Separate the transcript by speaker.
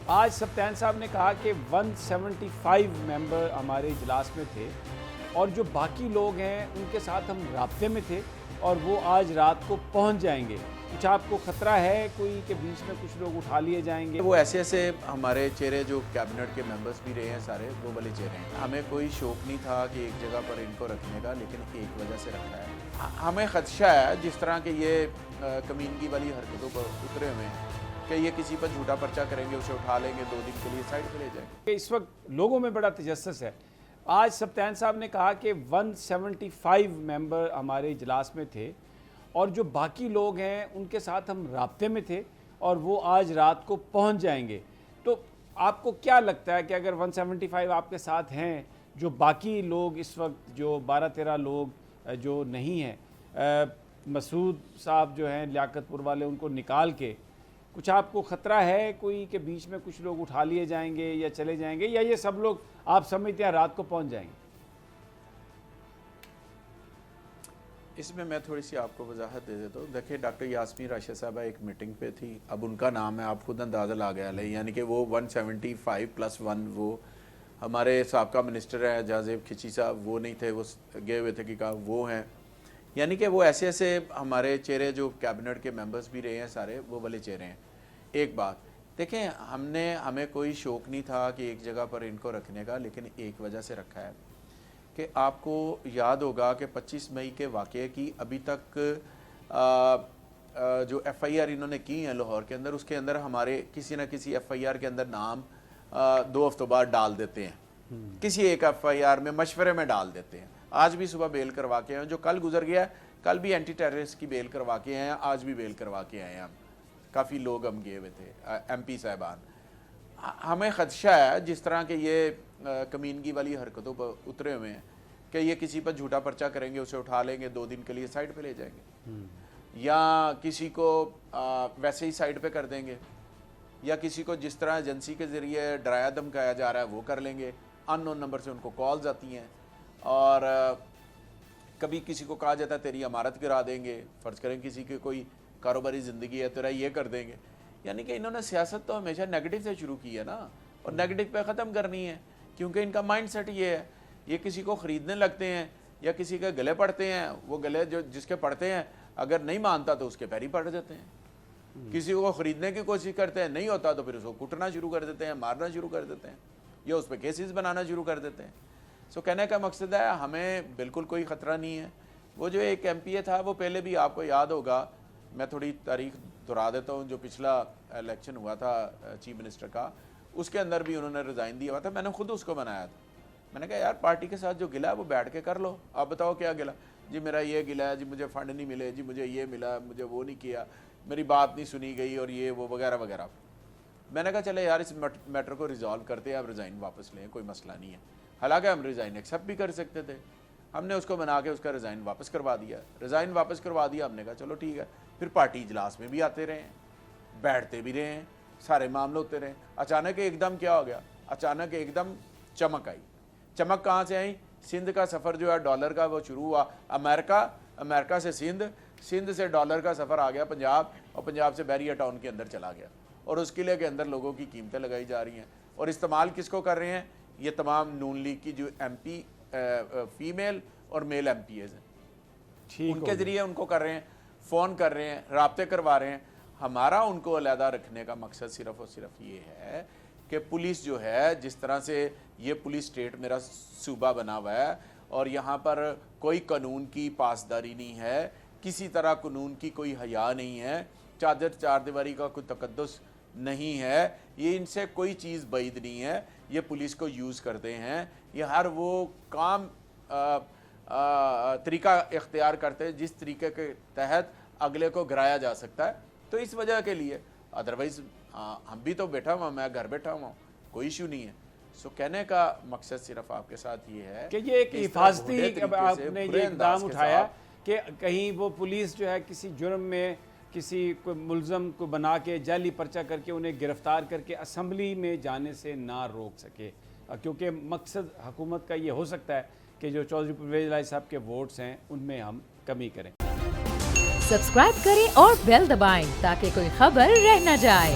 Speaker 1: आज सप्तान साहब ने कहा कि 175 मेंबर हमारे इजलास में थे और जो बाकी लोग हैं उनके साथ हम राब्ते में थे और वो आज रात को पहुंच जाएंगे। कुछ आपको खतरा है कोई के बीच में कुछ लोग उठा लिए जाएंगे?
Speaker 2: वो ऐसे हमारे चेहरे जो कैबिनेट के मेंबर्स भी रहे हैं सारे वो वाले चेहरे हैं। हमें कोई शौक नहीं था कि एक जगह पर इनको रखने का, लेकिन एक वजह से रखा है। हमें खदशा है जिस तरह के ये कमीनगी वाली हरकतों पर उतरे हुए हैं कि ये किसी पर झूठा पर्चा करेंगे, उसे उठा लेंगे, 2 दिन के लिए साइड पे ले जाएंगे।
Speaker 1: इस वक्त लोगों में बड़ा तजस्सुस है। आज सप्तान साहब ने कहा कि 175 मेंबर हमारे इजलास में थे और जो बाकी लोग हैं उनके साथ हम राब्ते में थे और वो आज रात को पहुंच जाएंगे। तो आपको क्या लगता है कि अगर 175 आपके साथ हैं, जो बाकी लोग इस वक्त जो 12-13 लोग जो नहीं हैं, मसूद साहब जो हैं लियाकतपुर वाले, उनको निकाल के कुछ आपको ख़तरा है कोई के बीच में कुछ लोग उठा लिए जाएंगे या चले जाएंगे, या ये सब लोग आप समझते हैं रात को पहुंच जाएंगे?
Speaker 2: इसमें मैं थोड़ी सी आपको वजाहत दे देता हूँ। देखिए, डॉक्टर यास्मीन राशिद साहबा एक मीटिंग पे थी, अब उनका नाम है, आप खुद अंदाज़ा ला गया है, यानी कि वो 175 + 1 वो हमारे साबका मिनिस्टर हैं जाज़ेब खिची साहब, वो नहीं थे, वो गए हुए थे कि कहा वो हैं। यानी कि वो ऐसे हमारे चेहरे जो कैबिनेट के मेंबर्स भी रहे हैं सारे वो वाले चेहरे हैं। एक बात देखें, हमें कोई शौक नहीं था कि एक जगह पर इनको रखने का, लेकिन एक वजह से रखा है कि आपको याद होगा कि 25 मई के वाक़े की अभी तक जो FIR इन्होंने की है लाहौर के अंदर, उसके अंदर हमारे किसी न किसी FIR के अंदर नाम 2 हफ्तों बाद डाल देते हैं, किसी एक FIR में मशवरे में डाल देते हैं। आज भी सुबह बेल करवा के आए, जो कल गुजर गया कल भी एंटी टेररिस्ट की बेल करवा के आए हैं, आज भी बेल करवा के आए हैं। हम काफ़ी लोग हम गए हुए थे, MP साहबान। हमें खदशा है जिस तरह के ये कमीनगी वाली हरकतों पर उतरे हुए हैं कि ये किसी पर झूठा पर्चा करेंगे, उसे उठा लेंगे, 2 दिन के लिए साइड पे ले जाएंगे, या किसी को वैसे ही साइड पे कर देंगे, या किसी को जिस तरह एजेंसी के ज़रिए डराया धमकाया जा रहा है वो कर लेंगे। अननोन नंबर से उनको कॉल्स आती हैं और कभी किसी को कहा जाता है तेरी इमारत गिरा देंगे, फ़र्ज़ करें किसी की कोई कारोबारी ज़िंदगी है, तेरा ये कर देंगे। यानी कि इन्होंने सियासत तो हमेशा नेगेटिव से शुरू की है ना, और नेगेटिव पे ख़त्म करनी है, क्योंकि इनका माइंड सेट ये है। ये किसी को ख़रीदने लगते हैं या किसी के गले पड़ते हैं, वो गले जो जिसके पड़ते हैं अगर नहीं मानता तो उसके पैर ही पड़ जाते हैं। किसी को ख़रीदने की कोशिश करते हैं, नहीं होता तो फिर उसको कुटना शुरू कर देते हैं, मारना शुरू कर देते हैं, या उस पर केसेस बनाना शुरू कर देते हैं। सो कहने का मकसद है हमें बिल्कुल कोई ख़तरा नहीं है। वो जो एक MPA था वो पहले भी आपको याद होगा, मैं थोड़ी तारीख दोहरा देता हूँ, जो पिछला इलेक्शन हुआ था चीफ मिनिस्टर का, उसके अंदर भी उन्होंने रिज़ाइन दिया हुआ था। मैंने खुद उसको बनाया था। मैंने कहा यार पार्टी के साथ जो गिला है वो बैठ के कर लो, आप बताओ क्या गिला? जी मेरा ये गिला है, जी मुझे फ़ंड नहीं मिले, जी मुझे ये मिला, मुझे वो नहीं किया, मेरी बात नहीं सुनी गई, और ये वो वगैरह वगैरह। मैंने कहा चले यार इस मैटर को रिजॉल्व करते हैं, आप रिज़ाइन वापस लें, कोई मसला नहीं है। हालांकि हम रिज़ाइन एक्सेप्ट भी कर सकते थे, हमने उसको बना के उसका रिज़ाइन वापस करवा दिया। रिज़ाइन वापस करवा दिया, हमने कहा चलो ठीक है। फिर पार्टी इजलास में भी आते रहे हैं, बैठते भी रहे हैं, सारे मामले होते रहे। अचानक एकदम क्या हो गया? अचानक एकदम चमक आई। चमक कहाँ से आई? सिंध का सफ़र जो है डॉलर का वो शुरू हुआ अमेरिका से सिंध से डॉलर का सफ़र आ गया पंजाब, और पंजाब से बैरिया टाउन के अंदर चला गया, और उस किले के अंदर लोगों की कीमतें लगाई जा रही हैं। और इस्तेमाल किसको कर रहे हैं? ये तमाम नून लीग की जो MP फीमेल और मेल MPAs हैं, उनके ज़रिए उनको कर रहे हैं, फ़ोन कर रहे हैं, राब्ते करवा रहे हैं। हमारा उनको अलहदा रखने का मकसद सिर्फ़ और सिर्फ ये है कि पुलिस जो है, जिस तरह से ये पुलिस स्टेट मेरा सूबा बना हुआ है और यहाँ पर कोई कानून की पासदारी नहीं है, किसी तरह कानून की कोई हया नहीं है, चार दीवारी का कोई तकद्दुस नहीं है, ये इनसे कोई चीज़ बैद नहीं है। ये पुलिस को यूज़ करते हैं, ये हर वो काम तरीका इख्तियार करते हैं जिस तरीके के तहत अगले को गिराया जा सकता है। तो इस वजह के लिए, अदरवाइज़ हम भी तो बैठा हुआ, मैं घर बैठा हुआ, कोई इशू नहीं है। सो कहने का मकसद सिर्फ आपके साथ ये है
Speaker 1: कि ये एक हिफाजती आपने ये इक़दाम उठाया कि कहीं वो पुलिस जो है किसी जुर्म में किसी को मुल्ज़म को बना के जाली पर्चा करके उन्हें गिरफ़्तार करके असम्बली में जाने से ना रोक सके, क्योंकि मकसद हुकूमत का ये हो सकता है कि जो चौधरी परवेज़ इलाही साहब के वोट्स हैं उनमें हम कमी करें।
Speaker 3: सब्सक्राइब करें और बेल दबाएं ताकि कोई खबर रह न जाए।